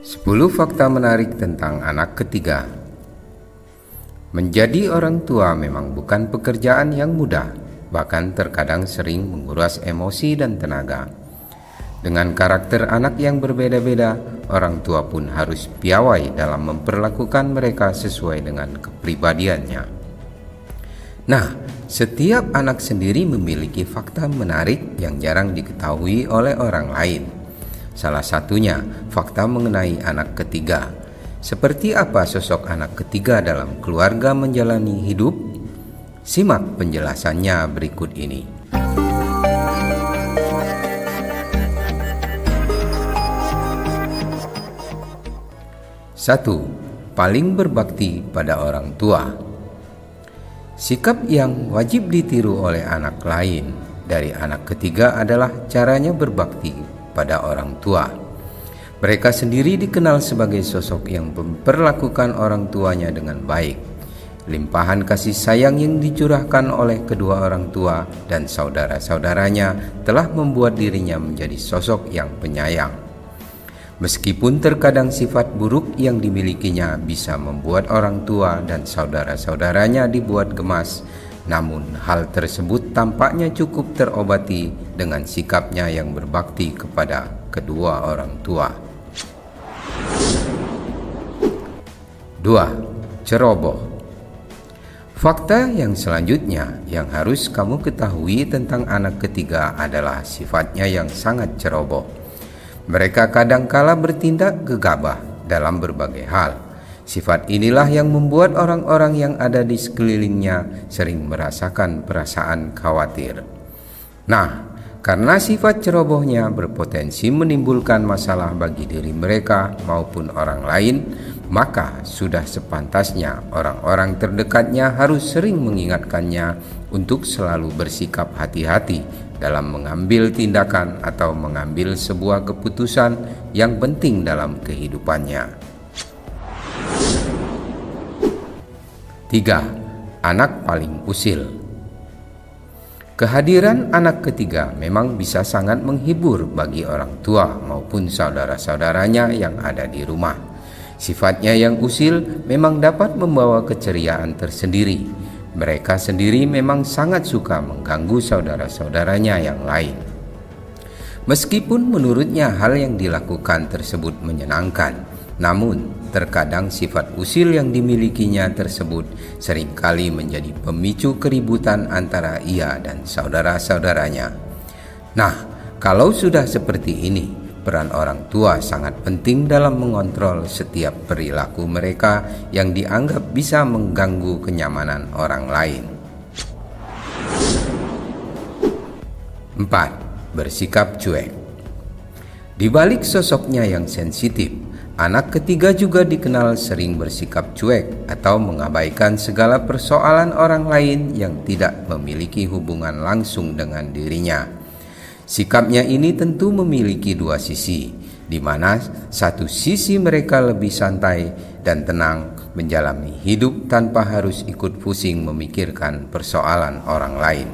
10 fakta menarik tentang anak ketiga. Menjadi orang tua memang bukan pekerjaan yang mudah, bahkan terkadang sering menguras emosi dan tenaga. Dengan karakter anak yang berbeda-beda, orang tua pun harus piawai dalam memperlakukan mereka sesuai dengan kepribadiannya. Nah, setiap anak sendiri memiliki fakta menarik yang jarang diketahui oleh orang lain. Salah satunya fakta mengenai anak ketiga. Seperti apa sosok anak ketiga dalam keluarga menjalani hidup? Simak penjelasannya berikut ini. 1. Paling berbakti pada orang tua. Sikap yang wajib ditiru oleh anak lain dari anak ketiga adalah caranya berbakti pada orang tua. Mereka sendiri dikenal sebagai sosok yang memperlakukan orang tuanya dengan baik. Limpahan kasih sayang yang dicurahkan oleh kedua orang tua dan saudara-saudaranya telah membuat dirinya menjadi sosok yang penyayang. Meskipun terkadang sifat buruk yang dimilikinya bisa membuat orang tua dan saudara-saudaranya dibuat gemas, namun hal tersebut tampaknya cukup terobati dengan sikapnya yang berbakti kepada kedua orang tua. 2. Ceroboh. Fakta yang selanjutnya yang harus kamu ketahui tentang anak ketiga adalah sifatnya yang sangat ceroboh. Mereka kadangkala bertindak gegabah dalam berbagai hal. Sifat inilah yang membuat orang-orang yang ada di sekelilingnya sering merasakan perasaan khawatir. Nah, karena sifat cerobohnya berpotensi menimbulkan masalah bagi diri mereka maupun orang lain, maka sudah sepantasnya orang-orang terdekatnya harus sering mengingatkannya untuk selalu bersikap hati-hati dalam mengambil tindakan atau mengambil sebuah keputusan yang penting dalam kehidupannya. 3. Anak paling usil. Kehadiran anak ketiga memang bisa sangat menghibur bagi orang tua maupun saudara-saudaranya yang ada di rumah. Sifatnya yang usil memang dapat membawa keceriaan tersendiri. Mereka sendiri memang sangat suka mengganggu saudara-saudaranya yang lain. Meskipun menurutnya hal yang dilakukan tersebut menyenangkan, namun terkadang sifat usil yang dimilikinya tersebut seringkali menjadi pemicu keributan antara ia dan saudara-saudaranya. Nah, kalau sudah seperti ini, peran orang tua sangat penting dalam mengontrol setiap perilaku mereka yang dianggap bisa mengganggu kenyamanan orang lain. 4. Bersikap cuek. Di balik sosoknya yang sensitif, anak ketiga juga dikenal sering bersikap cuek atau mengabaikan segala persoalan orang lain yang tidak memiliki hubungan langsung dengan dirinya. Sikapnya ini tentu memiliki dua sisi, di mana satu sisi mereka lebih santai dan tenang menjalani hidup tanpa harus ikut pusing memikirkan persoalan orang lain.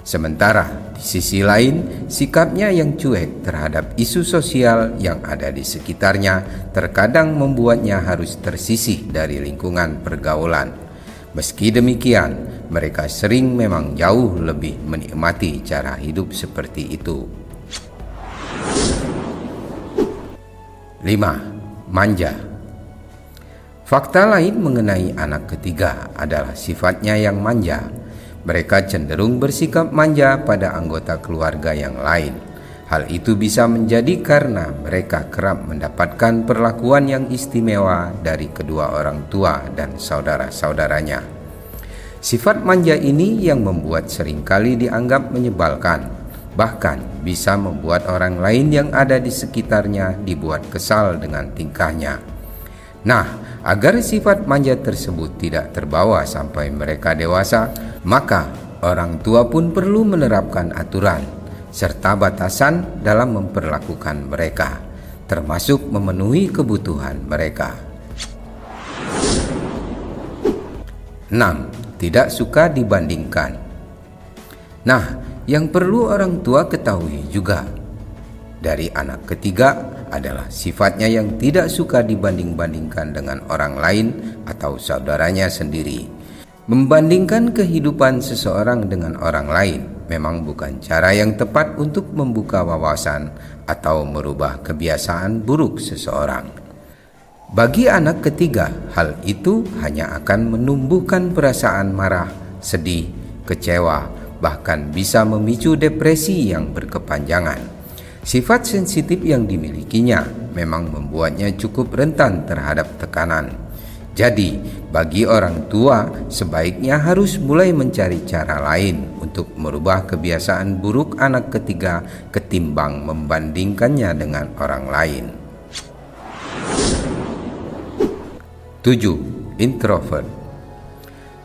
Sementara di sisi lain, sikapnya yang cuek terhadap isu sosial yang ada di sekitarnya terkadang membuatnya harus tersisih dari lingkungan pergaulan. Meski demikian, mereka sering memang jauh lebih menikmati cara hidup seperti itu. 5. Manja. Fakta lain mengenai anak ketiga adalah sifatnya yang manja. Mereka cenderung bersikap manja pada anggota keluarga yang lain. Hal itu bisa menjadi karena mereka kerap mendapatkan perlakuan yang istimewa dari kedua orang tua dan saudara-saudaranya. Sifat manja ini yang membuat seringkali dianggap menyebalkan, bahkan bisa membuat orang lain yang ada di sekitarnya dibuat kesal dengan tingkahnya. Nah, agar sifat manja tersebut tidak terbawa sampai mereka dewasa, maka orang tua pun perlu menerapkan aturan serta batasan dalam memperlakukan mereka, termasuk memenuhi kebutuhan mereka. 6. Tidak suka dibandingkan. Nah, yang perlu orang tua ketahui juga, dari anak ketiga adalah sifatnya yang tidak suka dibanding-bandingkan dengan orang lain atau saudaranya sendiri. Membandingkan kehidupan seseorang dengan orang lain memang bukan cara yang tepat untuk membuka wawasan atau merubah kebiasaan buruk seseorang. Bagi anak ketiga, hal itu hanya akan menumbuhkan perasaan marah, sedih, kecewa, bahkan bisa memicu depresi yang berkepanjangan. Sifat sensitif yang dimilikinya memang membuatnya cukup rentan terhadap tekanan. Jadi, bagi orang tua sebaiknya harus mulai mencari cara lain untuk merubah kebiasaan buruk anak ketiga ketimbang membandingkannya dengan orang lain. 7. Introvert.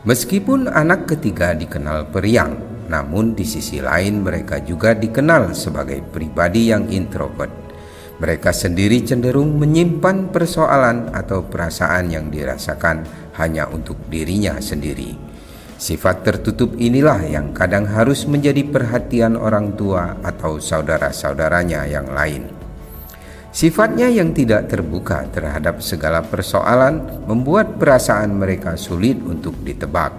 Meskipun anak ketiga dikenal periang, namun di sisi lain mereka juga dikenal sebagai pribadi yang introvert. Mereka sendiri cenderung menyimpan persoalan atau perasaan yang dirasakan hanya untuk dirinya sendiri. Sifat tertutup inilah yang kadang harus menjadi perhatian orang tua atau saudara-saudaranya yang lain. Sifatnya yang tidak terbuka terhadap segala persoalan membuat perasaan mereka sulit untuk ditebak.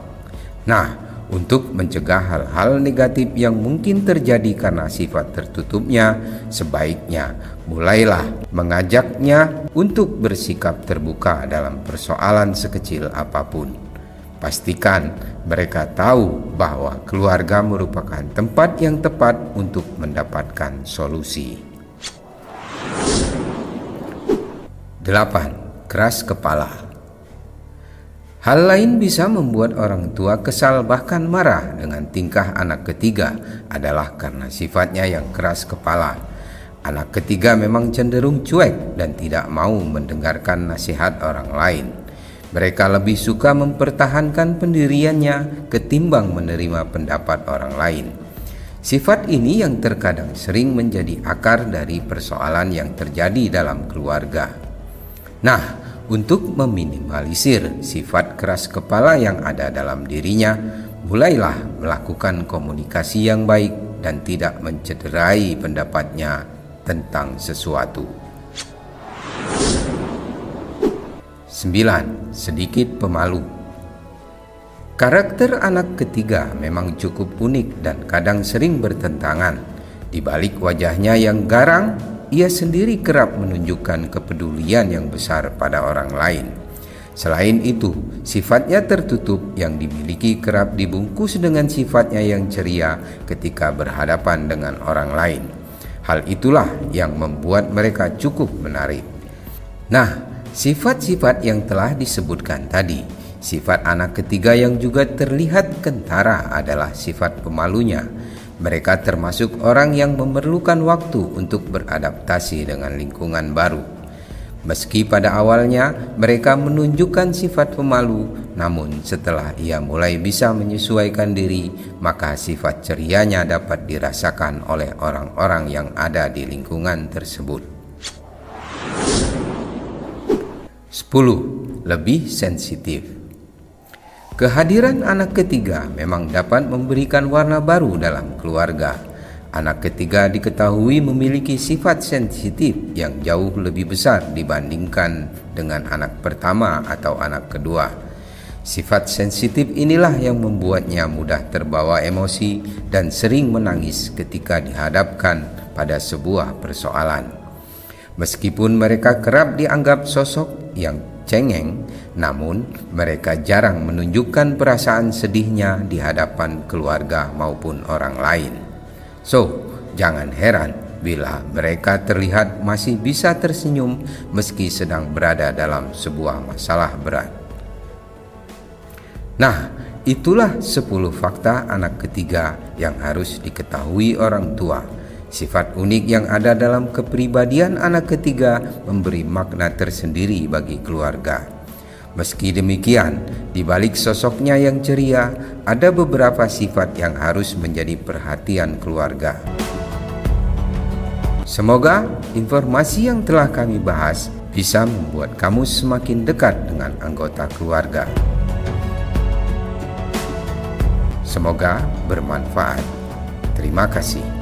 Nah, untuk mencegah hal-hal negatif yang mungkin terjadi karena sifat tertutupnya, sebaiknya mulailah mengajaknya untuk bersikap terbuka dalam persoalan sekecil apapun. Pastikan mereka tahu bahwa keluarga merupakan tempat yang tepat untuk mendapatkan solusi. 8. Keras kepala. Hal lain bisa membuat orang tua kesal bahkan marah dengan tingkah anak ketiga adalah karena sifatnya yang keras kepala. Anak ketiga memang cenderung cuek dan tidak mau mendengarkan nasihat orang lain. Mereka lebih suka mempertahankan pendiriannya ketimbang menerima pendapat orang lain. Sifat ini yang terkadang sering menjadi akar dari persoalan yang terjadi dalam keluarga. Nah, untuk meminimalisir sifat keras kepala yang ada dalam dirinya, mulailah melakukan komunikasi yang baik dan tidak mencederai pendapatnya tentang sesuatu. 9. Sedikit pemalu. Karakter anak ketiga memang cukup unik dan kadang sering bertentangan. Di balik wajahnya yang garang, ia sendiri kerap menunjukkan kepedulian yang besar pada orang lain. Selain itu, sifatnya tertutup yang dimiliki kerap dibungkus dengan sifatnya yang ceria ketika berhadapan dengan orang lain. Hal itulah yang membuat mereka cukup menarik. Nah, sifat-sifat yang telah disebutkan tadi, sifat anak ketiga yang juga terlihat kentara adalah sifat pemalunya. Mereka termasuk orang yang memerlukan waktu untuk beradaptasi dengan lingkungan baru. Meski pada awalnya mereka menunjukkan sifat pemalu, namun setelah ia mulai bisa menyesuaikan diri, maka sifat cerianya dapat dirasakan oleh orang-orang yang ada di lingkungan tersebut. 10. Lebih sensitif. Kehadiran anak ketiga memang dapat memberikan warna baru dalam keluarga. Anak ketiga diketahui memiliki sifat sensitif yang jauh lebih besar dibandingkan dengan anak pertama atau anak kedua. Sifat sensitif inilah yang membuatnya mudah terbawa emosi dan sering menangis ketika dihadapkan pada sebuah persoalan. Meskipun mereka kerap dianggap sosok yang cengeng, namun mereka jarang menunjukkan perasaan sedihnya di hadapan keluarga maupun orang lain. So, jangan heran bila mereka terlihat masih bisa tersenyum meski sedang berada dalam sebuah masalah berat. Nah, itulah 10 fakta anak ketiga yang harus diketahui orang tua. Sifat unik yang ada dalam kepribadian anak ketiga memberi makna tersendiri bagi keluarga. Meski demikian, di balik sosoknya yang ceria, ada beberapa sifat yang harus menjadi perhatian keluarga. Semoga informasi yang telah kami bahas bisa membuat kamu semakin dekat dengan anggota keluarga. Semoga bermanfaat. Terima kasih.